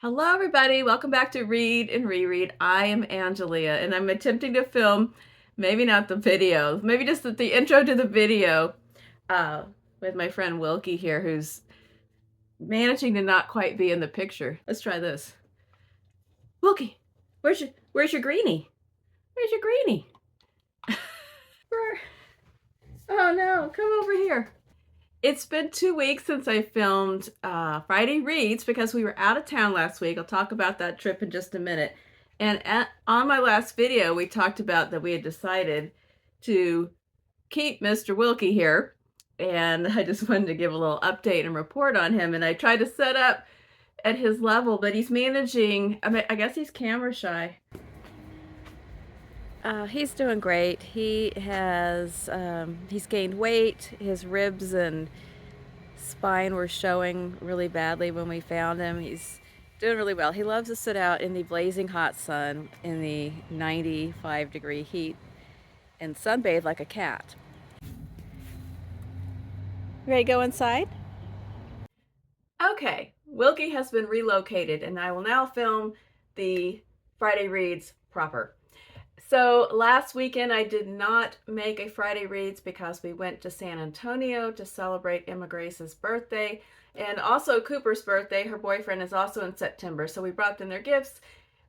Hello, everybody. Welcome back to Read and Reread. I am Angelia, and I'm attempting to film, maybe not the video, maybe just the intro to the video with my friend Wilkie here, who's managing to not quite be in the picture. Let's try this. Wilkie, where's your greenie? Where's your greenie? Oh no, come over here. It's been 2 weeks since I filmed Friday Reads because we were out of town last week. I'll talk about that trip in just a minute. And on my last video, we talked about that we had decided to keep Mr. Wilkie here. And I just wanted to give a little update and report on him. And I tried to set up at his level, but he's managing, I guess he's camera shy. He's doing great. He has, he's gained weight. His ribs and spine were showing really badly when we found him. He's doing really well. He loves to sit out in the blazing hot sun in the 95-degree heat and sunbathe like a cat. Ready to go inside? Okay, Wilkie has been relocated and I will now film the Friday Reads proper. So last weekend I did not make a Friday Reads because we went to San Antonio to celebrate Emma Grace's birthday and also Cooper's birthday. Her boyfriend is also in September, so we brought them their gifts.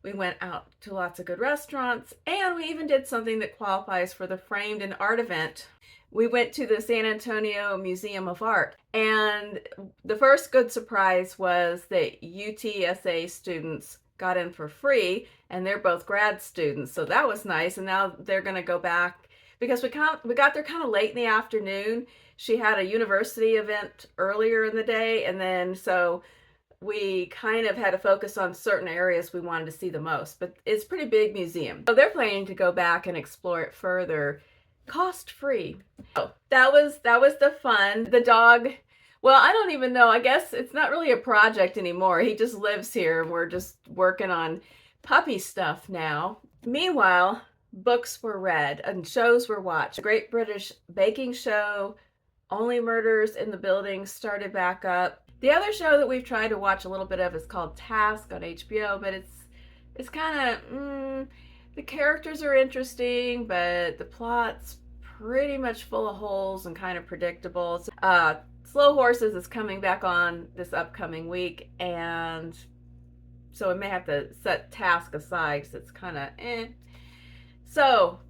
We went out to lots of good restaurants and we even did something that qualifies for the Framed in Art event. We went to the San Antonio Museum of Art, and the first good surprise was that UTSA students got in for free, and they're both grad students, so that was nice. And now they're going to go back because we got there kind of late in the afternoon. She had a university event earlier in the day, and then so we kind of had to focus on certain areas we wanted to see the most. But it's a pretty big museum, so they're planning to go back and explore it further, cost-free. Oh, that was the fun. The dog, well, I don't even know. I guess it's not really a project anymore. He just lives here. We're just working on puppy stuff now. Meanwhile, books were read and shows were watched. The Great British Baking Show, Only Murders in the Building started back up. The other show that we've tried to watch a little bit of is called Task on HBO, but it's kind of, the characters are interesting, but the plot's pretty much full of holes and kind of predictable. Slow Horses is coming back on this upcoming week, and so I may have to set Task aside because it's kind of So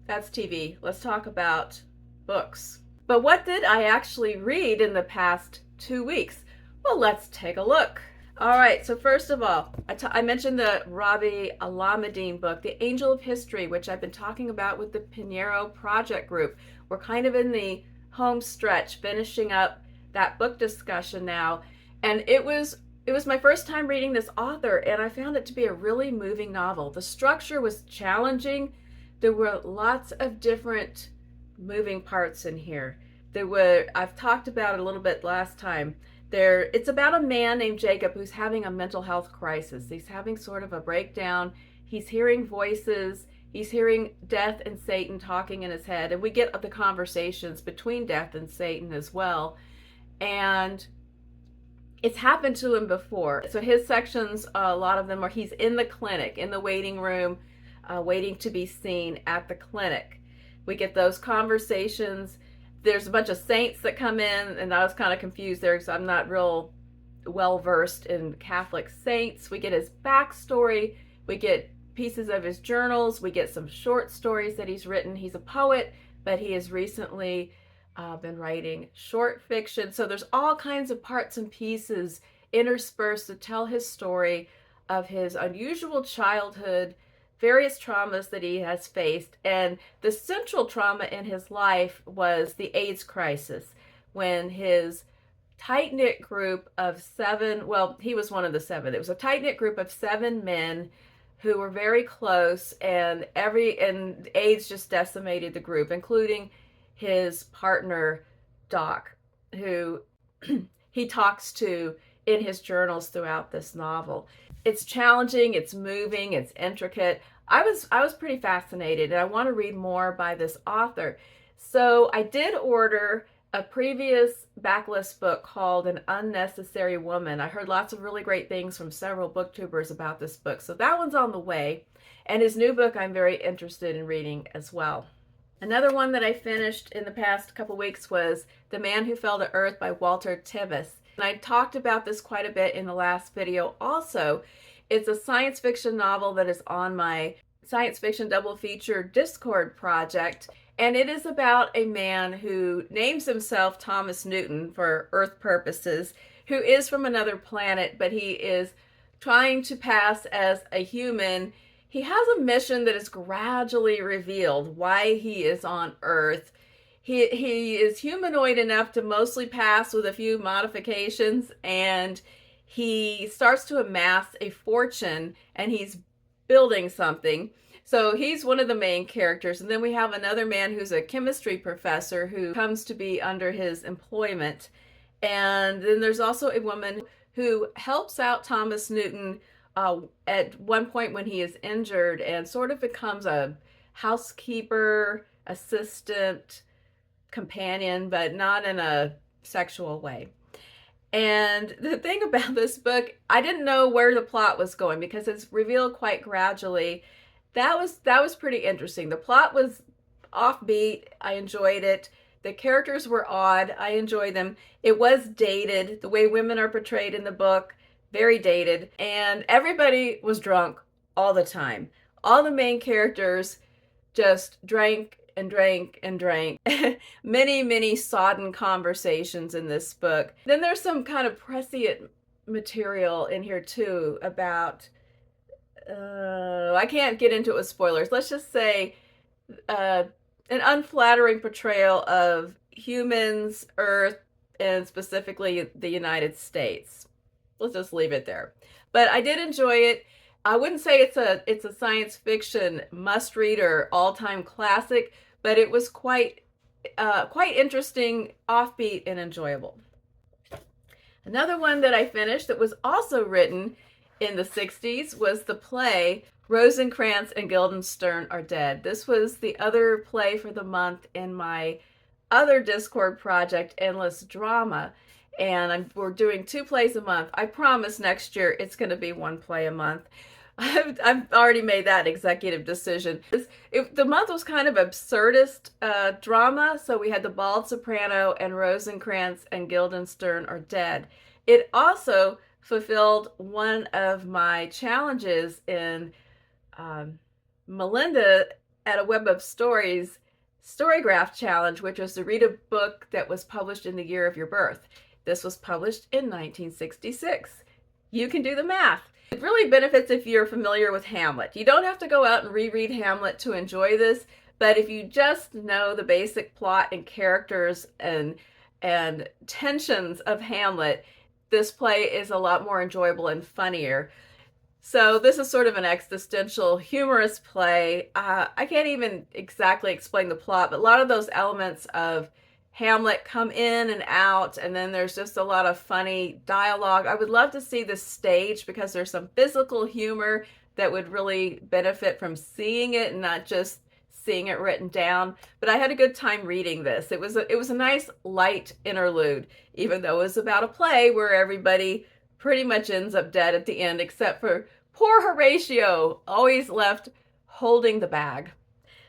that's TV. Let's talk about books. But what did I actually read in the past 2 weeks? Well, let's take a look. All right, so first of all, I mentioned the Rabi Alameddine book, The Angel of History, which I've been talking about with the Pineiro Project group. We're kind of in the home stretch, finishing up that book discussion now. And it was my first time reading this author, and I found it to be a really moving novel. The structure was challenging. There were lots of different moving parts in here. I've talked about it a little bit last time. It's about a man named Jacob who's having a mental health crisis. He's having sort of a breakdown. He's hearing voices. He's hearing Death and Satan talking in his head. And we get the conversations between Death and Satan as well. And it's happened to him before. So his sections, a lot of them are he's in the clinic, in the waiting room, waiting to be seen at the clinic. We get those conversations. There's a bunch of saints that come in, and I was kind of confused there because I'm not real well versed in Catholic saints. We get his backstory. We get pieces of his journals. We get some short stories that he's written. He's a poet, but he has recently been writing short fiction. So there's all kinds of parts and pieces interspersed to tell his story of his unusual childhood, various traumas that he has faced. And the central trauma in his life was the AIDS crisis, when his tight-knit group of 7, well, he was one of the 7. It was a tight-knit group of 7 men who were very close, and AIDS just decimated the group, including his partner, Doc, who he talks to in his journals throughout this novel. It's challenging, it's moving, it's intricate. I was pretty fascinated, and I want to read more by this author. So I did order a previous backlist book called An Unnecessary Woman. I heard lots of really great things from several booktubers about this book, so that one's on the way. And his new book I'm very interested in reading as well. Another one that I finished in the past couple weeks was The Man Who Fell to Earth by Walter Tevis. And I talked about this quite a bit in the last video also. It's a science fiction novel that is on my science fiction double feature Discord project. And it is about a man who names himself Thomas Newton for Earth purposes, who is from another planet, but he is trying to pass as a human. He has a mission that is gradually revealed why he is on Earth. He is humanoid enough to mostly pass with a few modifications, and he starts to amass a fortune, and he's building something. So he's one of the main characters. And then we have another man who's a chemistry professor who comes to be under his employment. And then there's also a woman who helps out Thomas Newton at one point when he is injured and sort of becomes a housekeeper, assistant, companion, but not in a sexual way. And the thing about this book, I didn't know where the plot was going because it's revealed quite gradually. That was pretty interesting. The plot was offbeat. I enjoyed it. The characters were odd. I enjoyed them. It was dated. The way women are portrayed in the book, very dated. And everybody was drunk all the time. All the main characters just drank and drank and drank. Many sodden conversations in this book. Then there's some kind of prescient material in here too about I can't get into it with spoilers. Let's just say an unflattering portrayal of humans, Earth, and specifically the United States. Let's just leave it there. But I did enjoy it. I wouldn't say it's a science fiction must-read or all-time classic, but it was quite interesting, offbeat, and enjoyable. Another one that I finished that was also written in the 60s was the play Rosencrantz and Guildenstern Are Dead. This was the other play for the month in my other Discord project, Endless Drama. And we're doing 2 plays a month. I promise next year it's going to be 1 play a month. I've already made that executive decision. The month was kind of absurdist drama. So we had The Bald Soprano and Rosencrantz and Guildenstern Are Dead. It also fulfilled one of my challenges in Melinda at a Web of Stories Storygraph Challenge, which was to read a book that was published in the year of your birth. This was published in 1966. You can do the math. It really benefits if you're familiar with Hamlet. You don't have to go out and reread Hamlet to enjoy this, but if you just know the basic plot and characters and tensions of Hamlet, this play is a lot more enjoyable and funnier. So this is sort of an existential, humorous play. I can't even exactly explain the plot, but a lot of those elements of Hamlet come in and out, and then there's just a lot of funny dialogue. I would love to see this staged because there's some physical humor that would really benefit from seeing it and not just seeing it written down. But I had a good time reading this. It was a nice light interlude, even though it was about a play where everybody pretty much ends up dead at the end, except for poor Horatio, always left holding the bag.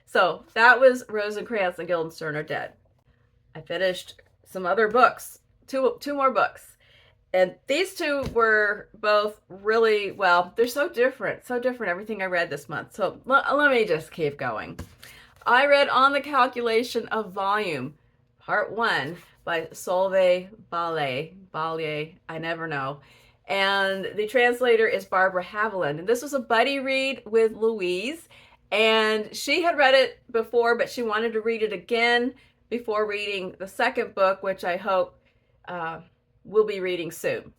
So that was Rosencrantz and Guildenstern Are Dead. I finished some other books, two more books. And these 2 were both really, well, they're so different everything I read this month. So let me just keep going. I read On the Calculation of Volume, Part 1 by Solvej, Balle, I never know. And the translator is Barbara Haveland. And this was a buddy read with Louise. And she had read it before, but she wanted to read it again before reading the second book, which I hope we'll be reading soon.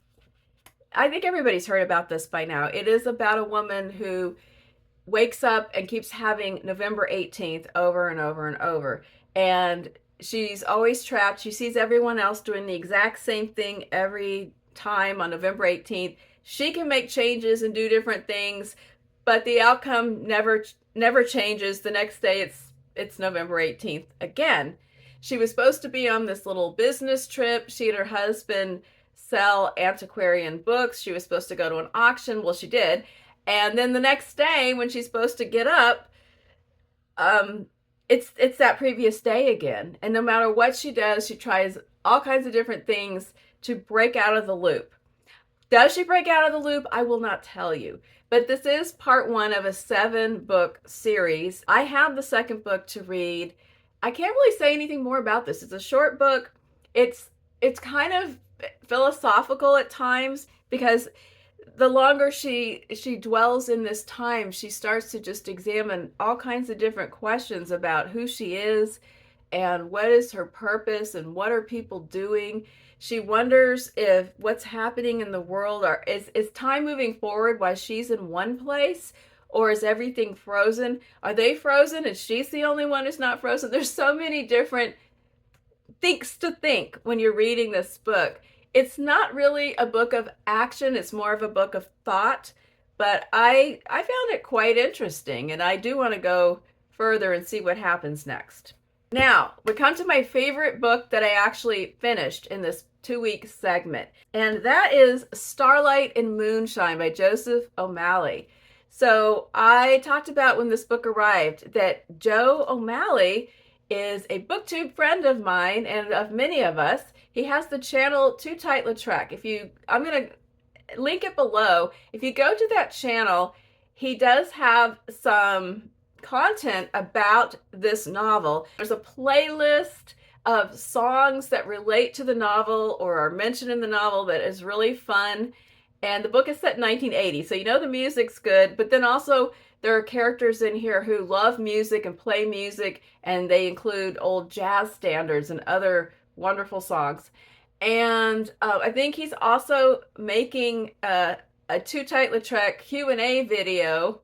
I think everybody's heard about this by now. It is about a woman who wakes up and keeps having November 18th over and over and over. And she's always trapped. She sees everyone else doing the exact same thing every time on November 18th. She can make changes and do different things, but the outcome never changes. The next day it's November 18th again. She was supposed to be on this little business trip. She and her husband sell antiquarian books. She was supposed to go to an auction. Well, she did. And then the next day, when she's supposed to get up, it's that previous day again. And no matter what she does, she tries all kinds of different things to break out of the loop. Does she break out of the loop? I will not tell you. But this is part 1 of a 7-book series. I have the second book to read. I can't really say anything more about this. It's a short book. It's kind of philosophical at times, because the longer she dwells in this time, she starts to just examine all kinds of different questions about who she is and what is her purpose and what are people doing. She wonders if what's happening in the world is time moving forward while she's in one place, or is everything frozen? Are they frozen and she's the only one who's not frozen? There's so many different things to think when you're reading this book. It's not really a book of action, it's more of a book of thought, but I found it quite interesting, and I do want to go further and see what happens next. Now, we come to my favorite book that I actually finished in this 2-week segment, and that is Starlight and Moonshine by Joseph O'Malley. So I talked about when this book arrived that Joe O'Malley is a booktube friend of mine and of many of us. He has the channel Too Tight Lautrec. I'm going to link it below. If you go to that channel, he does have some content about this novel. There's a playlist of songs that relate to the novel or are mentioned in the novel that is really fun. And the book is set in 1980, so you know the music's good, but then also there are characters in here who love music and play music, and they include old jazz standards and other wonderful songs. And I think he's also making a Too Tight Lautrec Q&A video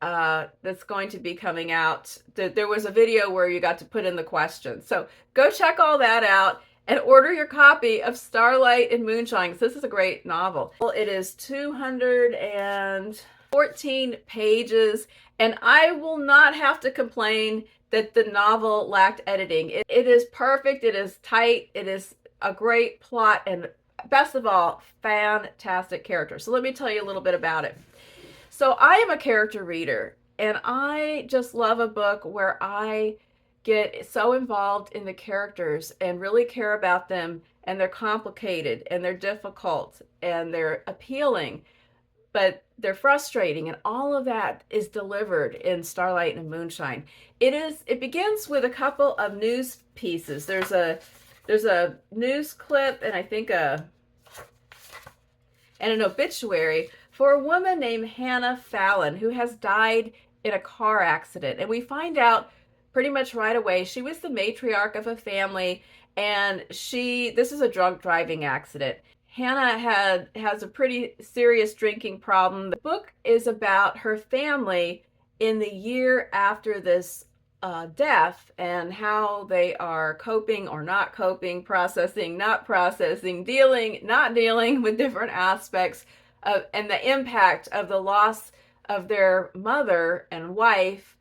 that's going to be coming out. There was a video where you got to put in the questions. So go check all that out and order your copy of Starlight and Moonshine, because this is a great novel. It is 214 pages, and I will not have to complain that the novel lacked editing. It is perfect, it is tight, it is a great plot, and best of all, fantastic characters. So let me tell you a little bit about it. So I am a character reader, and I just love a book where I get so involved in the characters and really care about them, and they're complicated and they're difficult and they're appealing, but they're frustrating, and all of that is delivered in Starlight and Moonshine. It begins with a couple of news pieces. There's a news clip and I think an obituary for a woman named Hannah Fallon who has died in a car accident, and we find out pretty much right away she was the matriarch of a family, and this is a drunk driving accident. Hannah has a pretty serious drinking problem. The book is about her family in the year after this death, and how they are coping or not coping, processing, not processing, dealing, not dealing with different aspects of, and the impact of the loss of their mother and wife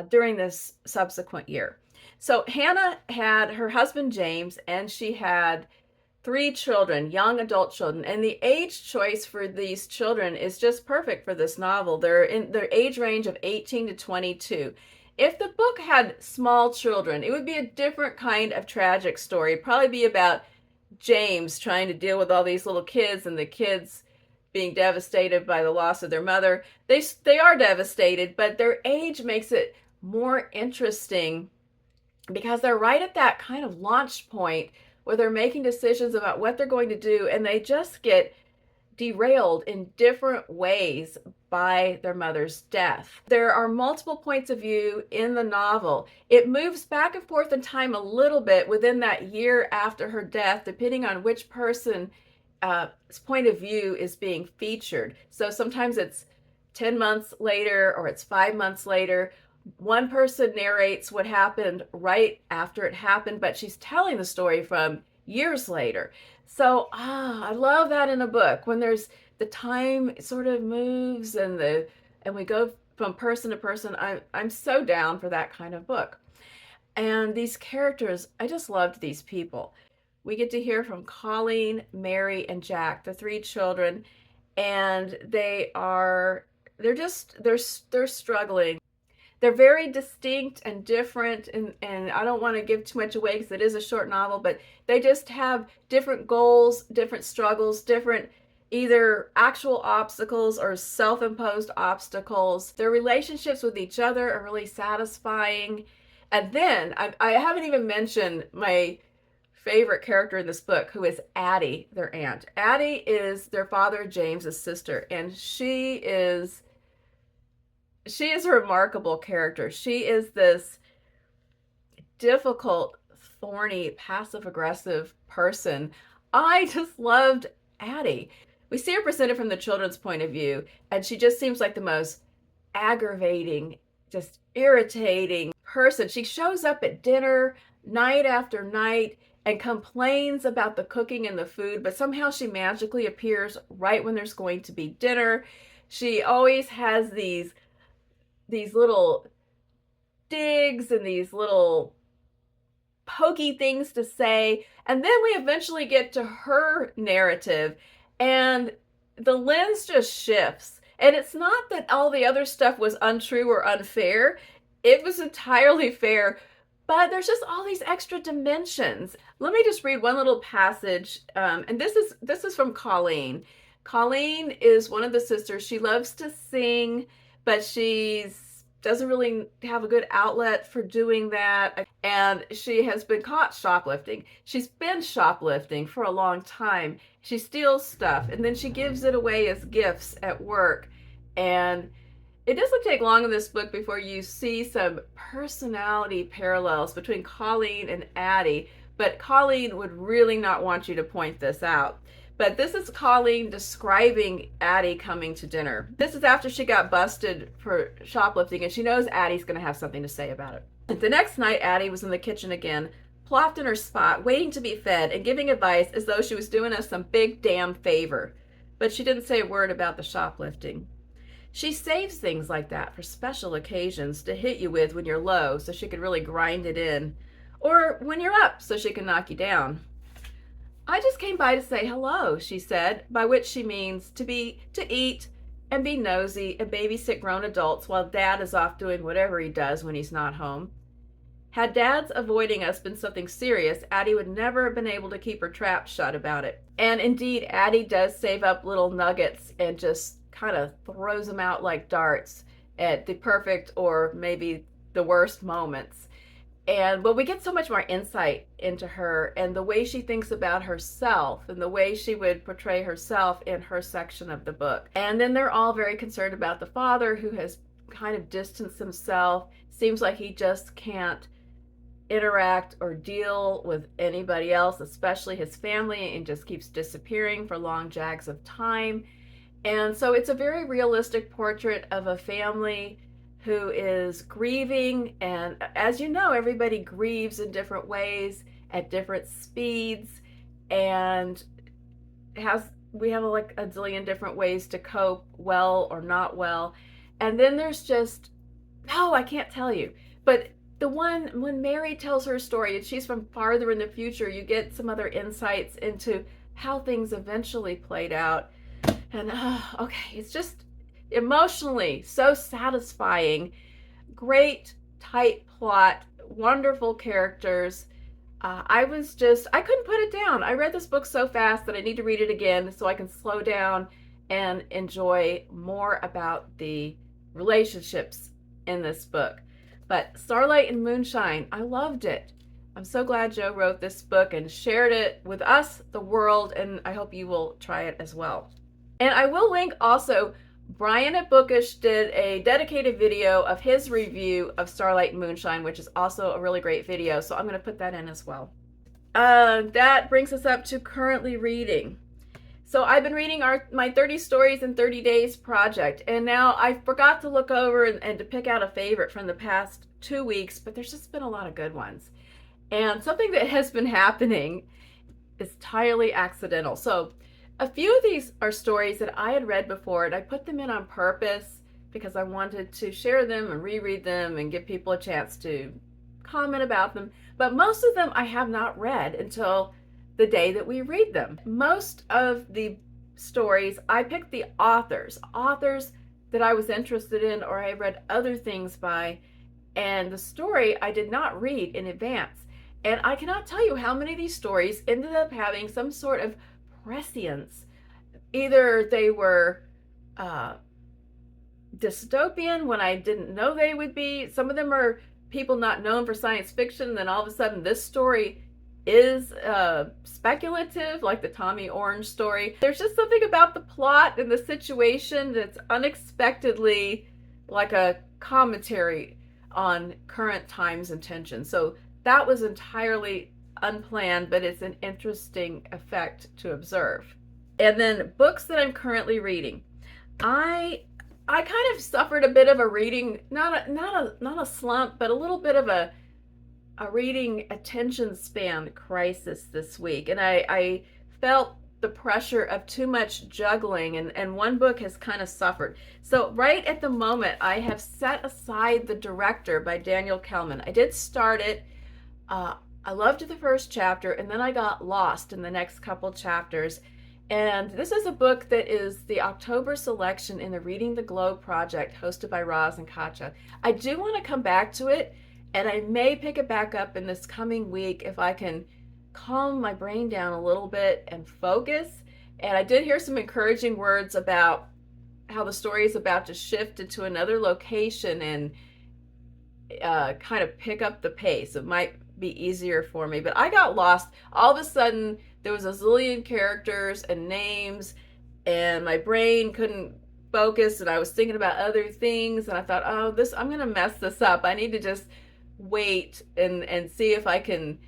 during this subsequent year. So Hannah had her husband James, and she had 3 children, young adult children, and the age choice for these children is just perfect for this novel. They're in their age range of 18 to 22. If the book had small children, it would be a different kind of tragic story. It'd probably be about James trying to deal with all these little kids, and the kids being devastated by the loss of their mother. They are devastated, but their age makes it more interesting because they're right at that kind of launch point where they're making decisions about what they're going to do, and they just get derailed in different ways by their mother's death. There are multiple points of view in the novel. It moves back and forth in time a little bit within that year after her death, depending on which person's point of view is being featured. So sometimes it's 10 months later or it's 5 months later. One person narrates what happened right after it happened, but she's telling the story from years later. So I love that in a book, when there's the time sort of moves and we go from person to person. I'm so down for that kind of book. And these characters, I just loved these people. We get to hear from Colleen, Mary, and Jack, the three children, and they're struggling. They're very distinct and different, and I don't want to give too much away because it is a short novel, but they just have different goals, different struggles, different either actual obstacles or self-imposed obstacles. Their relationships with each other are really satisfying. And then I haven't even mentioned my favorite character in this book, who is Addie, their aunt. Addie is their father James's sister, and she is a remarkable character. She is this difficult, thorny, passive-aggressive person. I just loved Addie. We see her presented from the children's point of view, and she just seems like the most aggravating, just irritating person. She shows up at dinner night after night and complains about the cooking and the food, but somehow she magically appears right when there's going to be dinner. She always has these little digs and these little pokey things to say. And then we eventually get to her narrative, and the lens just shifts. And it's not that all the other stuff was untrue or unfair. It was entirely fair, but there's just all these extra dimensions. Let me just read one little passage, and this is from Colleen. Colleen is one of the sisters. She loves to sing, but she doesn't really have a good outlet for doing that, and she has been caught shoplifting. She's been shoplifting for a long time. She steals stuff, and then she gives it away as gifts at work, and it doesn't take long in this book before you see some personality parallels between Colleen and Addie, but Colleen would really not want you to point this out. But this is Colleen describing Addie coming to dinner. This is after she got busted for shoplifting, and she knows Addie's going to have something to say about it. The next night, Addie was in the kitchen again, plopped in her spot, waiting to be fed and giving advice as though she was doing us some big damn favor. But she didn't say a word about the shoplifting. She saves things like that for special occasions to hit you with when you're low so she could really grind it in, or when you're up so she can knock you down. I just came by to say hello, she said, by which she means to eat and be nosy and babysit grown adults while Dad is off doing whatever he does when he's not home. Had Dad's avoiding us been something serious, Addie would never have been able to keep her trap shut about it. And indeed, Addie does save up little nuggets and just kind of throws them out like darts at the perfect or maybe the worst moments. But we get so much more insight into her and the way she thinks about herself and the way she would portray herself in her section of the book. And then they're all very concerned about the father, who has kind of distanced himself. Seems like he just can't interact or deal with anybody else, especially his family, and just keeps disappearing for long jags of time. And so it's a very realistic portrait of a family who is grieving, and as you know, everybody grieves in different ways at different speeds, and we have like a zillion different ways to cope, well or not well. And then there's just, no, I can't tell you, but the one when Mary tells her story and she's from farther in the future, you get some other insights into how things eventually played out. And okay, it's just emotionally so satisfying. Great tight plot, wonderful characters. I couldn't put it down. I read this book so fast that I need to read it again so I can slow down and enjoy more about the relationships in this book. But Starlight and Moonshine, I loved it. I'm so glad Joe wrote this book and shared it with us, the world, and I hope you will try it as well. And I will link also, Brian at Bookish did a dedicated video of his review of Starlight and Moonshine, which is also a really great video, so I'm going to put that in as well. That brings us up to currently reading. So I've been reading my 30 Stories in 30 Days project, and now I forgot to look over and to pick out a favorite from the past 2 weeks, but there's just been a lot of good ones. And something that has been happening is entirely accidental. So a few of these are stories that I had read before, and I put them in on purpose because I wanted to share them and reread them and give people a chance to comment about them, but most of them I have not read until the day that we read them. Most of the stories, I picked the authors that I was interested in or I read other things by, and the story I did not read in advance. And I cannot tell you how many of these stories ended up having some sort of prescience. Either they were dystopian when I didn't know they would be. Some of them are people not known for science fiction, and then all of a sudden this story is speculative, like the Tommy Orange story. There's just something about the plot and the situation that's unexpectedly like a commentary on current times and tensions. So that was entirely unplanned, but it's an interesting effect to observe. And then books that I'm currently reading. I kind of suffered a bit of a reading, not a slump, but a little bit of a reading attention span crisis this week. And I felt the pressure of too much juggling, and one book has kind of suffered. So right at the moment, I have set aside The Director by Daniel Kehlmann. I did start it. I loved the first chapter, and then I got lost in the next couple chapters. And this is a book that is the October selection in the Reading the Globe project hosted by Rosencrantz. I do want to come back to it, and I may pick it back up in this coming week if I can calm my brain down a little bit and focus. And I did hear some encouraging words about how the story is about to shift into another location and kind of pick up the pace. It might be easier for me, but I got lost. All of a sudden, there was a zillion characters and names, and my brain couldn't focus, and I was thinking about other things, and I thought, oh, I'm gonna mess this up. I need to just wait and see if I can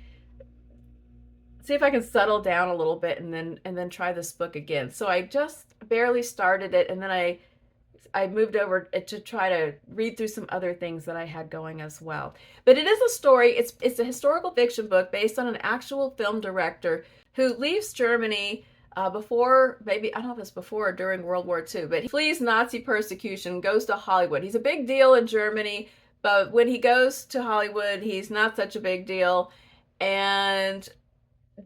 settle down a little bit and then try this book again. So I just barely started it, and then I moved over to try to read through some other things that I had going as well. But it is a story. It's a historical fiction book based on an actual film director who leaves Germany before, maybe, I don't know if it's before or during World War II, but he flees Nazi persecution, goes to Hollywood. He's a big deal in Germany, but when he goes to Hollywood, he's not such a big deal. And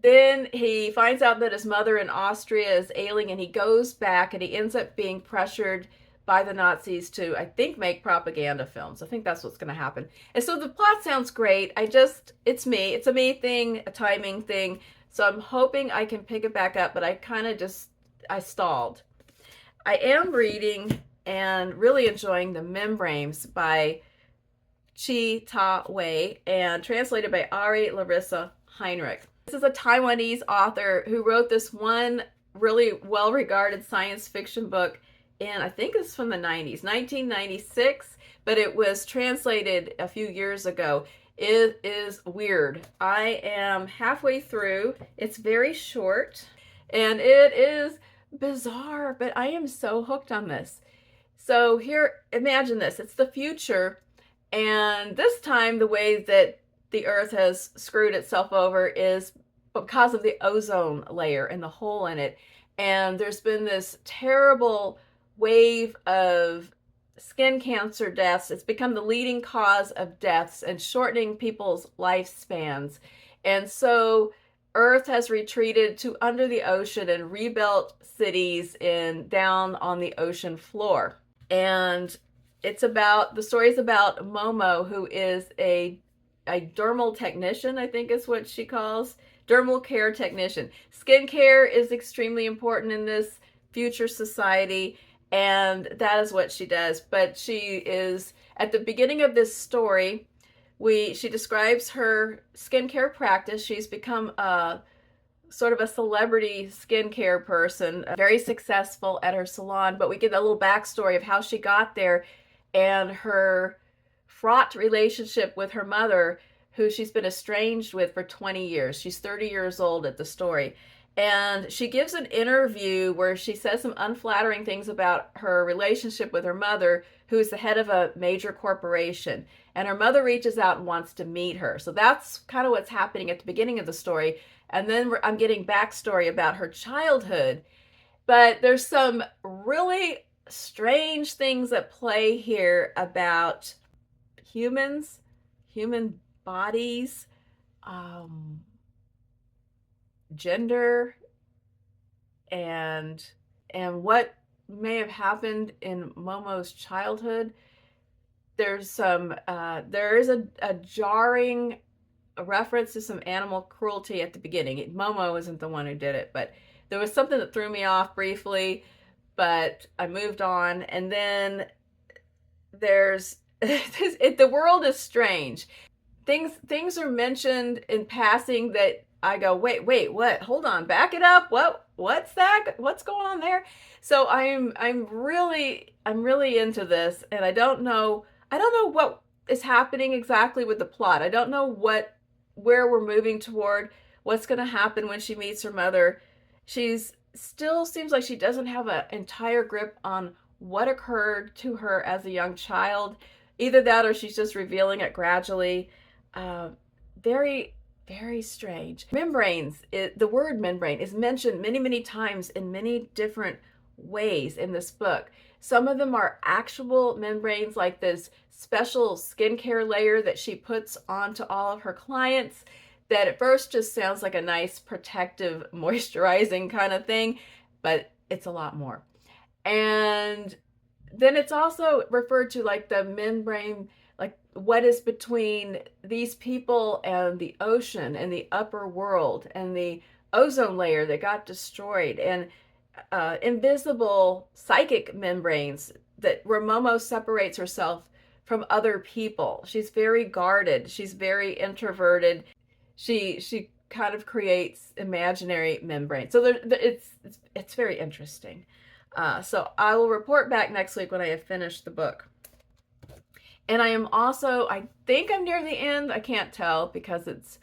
then he finds out that his mother in Austria is ailing, and he goes back, and he ends up being pressured by the Nazis to, I think, make propaganda films. I think that's what's going to happen. And so the plot sounds great. It's me. It's a me thing, a timing thing. So I'm hoping I can pick it back up, but I stalled. I am reading and really enjoying The Membranes by Ta-Wei and translated by Larissa, Heinrich. This is a Taiwanese author who wrote this one really well-regarded science fiction book in, I think it's from the 90s, 1996, but it was translated a few years ago. It is weird. I am halfway through. It's very short, and it is bizarre, but I am so hooked on this. So here, imagine this. It's the future, and this time the way that the Earth has screwed itself over is because of the ozone layer and the hole in it. And there's been this terrible wave of skin cancer deaths. It's become the leading cause of deaths and shortening people's lifespans. And so Earth has retreated to under the ocean and rebuilt cities down on the ocean floor. And the story is about Momo, who is a dermal technician, I think is what she calls, dermal care technician. Skin care is extremely important in this future society, and that is what she does. But she is, at the beginning of this story, she describes her skincare practice. She's become sort of a celebrity skincare person, very successful at her salon, but we get a little backstory of how she got there and her fraught relationship with her mother, who she's been estranged with for 20 years. She's 30 years old at the story. And she gives an interview where she says some unflattering things about her relationship with her mother, who is the head of a major corporation. And her mother reaches out and wants to meet her. So that's kind of what's happening at the beginning of the story. And then I'm getting backstory about her childhood. But there's some really strange things at play here about human bodies, gender, and what may have happened in Momo's childhood. There's some there is a jarring reference to some animal cruelty at the beginning. Momo isn't the one who did it, but there was something that threw me off briefly, but I moved on. And then there's the world is strange. Things are mentioned in passing that I go, wait, what? Hold on, back it up. What's that? What's going on there? So I'm really into this, and I don't know what is happening exactly with the plot. I don't know where we're moving toward, what's going to happen when she meets her mother. She's still seems like she doesn't have an entire grip on what occurred to her as a young child. Either that or she's just revealing it gradually. Very, very strange. Membranes, the word membrane is mentioned many, many times in many different ways in this book. Some of them are actual membranes, like this special skincare layer that she puts onto all of her clients that at first just sounds like a nice protective moisturizing kind of thing, but it's a lot more. And then it's also referred to like the membrane, like what is between these people and the ocean and the upper world and the ozone layer that got destroyed, and invisible psychic membranes where Momo separates herself from other people. She's very guarded. She's very introverted. She kind of creates imaginary membranes. So it's very interesting. So I will report back next week when I have finished the book. And I am also, I think I'm near the end. I can't tell because it's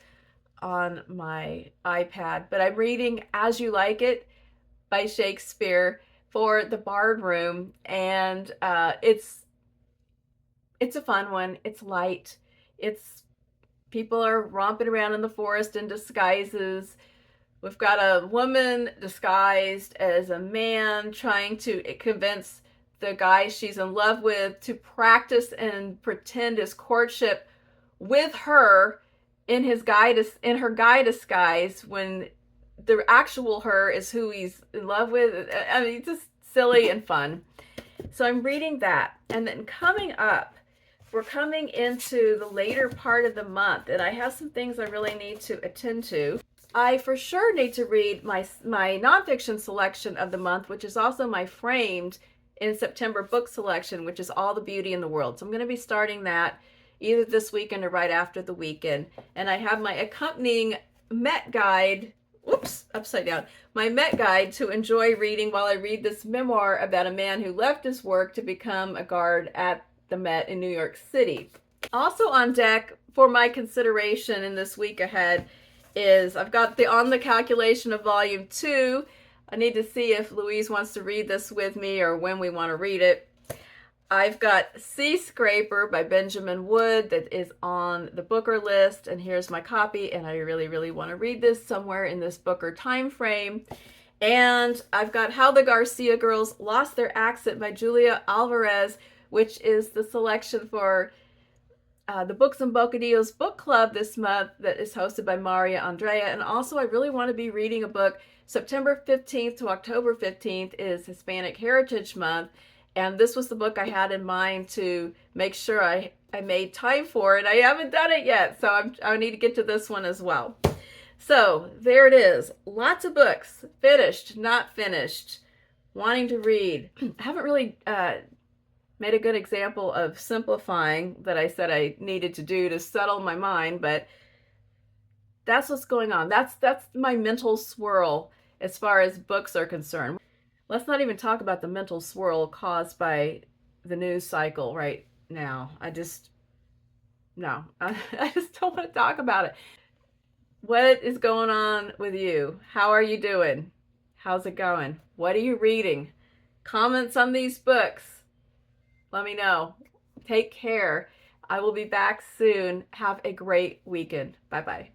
on my iPad, but I'm reading As You Like It by Shakespeare for the Bard Room, and it's a fun one. It's light. People are romping around in the forest in disguises. We've got a woman disguised as a man trying to convince the guy she's in love with to practice and pretend as courtship with her in her guy disguise, when the actual her is who he's in love with. I mean, it's just silly and fun. So I'm reading that. And then coming up, we're coming into the later part of the month, and I have some things I really need to attend to. I for sure need to read my nonfiction selection of the month, which is also my framed in September book selection, which is All the Beauty in the World. So I'm going to be starting that either this weekend or right after the weekend. And I have my accompanying Met guide, upside down, my Met guide to enjoy reading while I read this memoir about a man who left his work to become a guard at the Met in New York City. Also on deck for my consideration in this week ahead is I've got On the Calculation of Volume 2. I need to see if Louise wants to read this with me or when we want to read it. I've got Seascraper by Benjamin Wood that is on the Booker list, and here's my copy, and I really, really want to read this somewhere in this Booker time frame. And I've got How the Garcia Girls Lost Their Accent by Julia Alvarez, which is the selection for the Books and Bocadillos book club this month that is hosted by Maria Andrea. And also I really want to be reading a book. September 15th to October 15th is Hispanic Heritage Month, and this was the book I had in mind to make sure I made time for it. I haven't done it yet, so I need to get to this one as well. So there it is. Lots of books, finished, not finished, wanting to read. I haven't really made a good example of simplifying that I said I needed to do to settle my mind, but that's what's going on. That's my mental swirl as far as books are concerned. Let's not even talk about the mental swirl caused by the news cycle right now. I just don't want to talk about it. What is going on with you? How are you doing? How's it going? What are you reading? Comments on these books. Let me know. Take care. I will be back soon. Have a great weekend. Bye-bye.